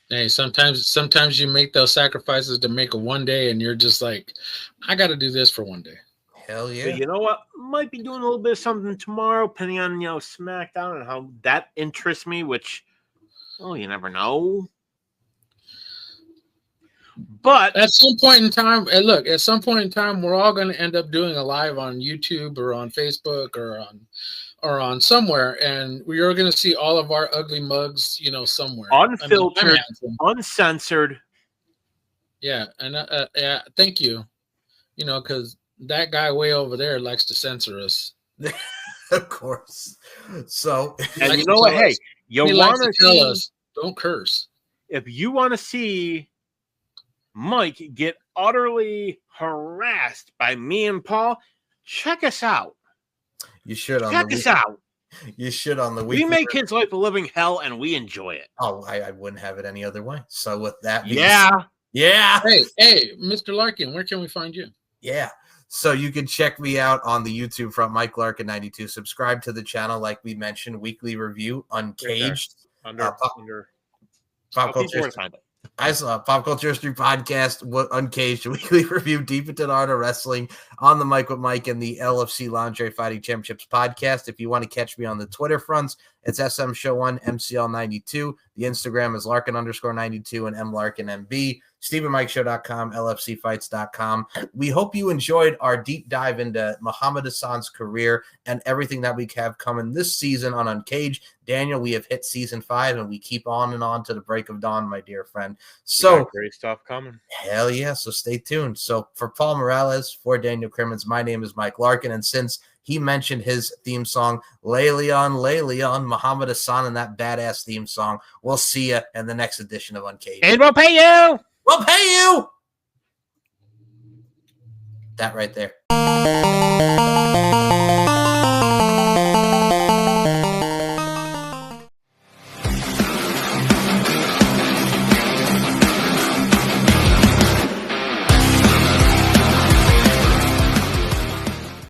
Hey, sometimes you make those sacrifices to make a one day, and you're just like, I got to do this for one day. Hell yeah. So you know what? Might be doing a little bit of something tomorrow, depending on SmackDown and how that interests me. Which, you never know. But at some point in time, we're all going to end up doing a live on YouTube or on Facebook or on somewhere, and we are going to see all of our ugly mugs, somewhere. Unfiltered, uncensored. Yeah, and yeah, thank you. Because that guy way over there likes to censor us. Of course. So, and you know what? Hey, you want to tell us, don't curse. If you want to see Mike get utterly harassed by me and Paul, check us out. You should check us out. You should on the week. We make his life a living hell, and we enjoy it. Oh, I wouldn't have it any other way. So with that, yeah. Hey, Mr. Larkin, where can we find you? Yeah. So you can check me out on the YouTube from Mike Larkin 92. Subscribe to the channel, like we mentioned, weekly review, Uncaged. Under Pop Culture. I saw Pop Culture History Podcast, Uncaged, weekly review, deep into the art of wrestling, on the mic with Mike, and the LFC Lingerie Fighting Championships podcast. If you want to catch me on the Twitter fronts, it's SM Show 1 MCL92. The Instagram is Larkin_92 and MLarkinMB. StephenMikeShow.com, LFCfights.com. We hope you enjoyed our deep dive into Muhammad Hassan's career and everything that we have coming this season on Uncaged. Daniel, we have hit season 5, and we keep on and on to the break of dawn, my dear friend. So great stuff coming. Hell yeah. So stay tuned. So for Paul Morales, for Daniel Crimmins, my name is Mike Larkin. And since he mentioned his theme song, Lay Leon, Muhammad Hassan, and that badass theme song, we'll see you in the next edition of Uncaged. And we'll pay you. We'll pay you. That right there.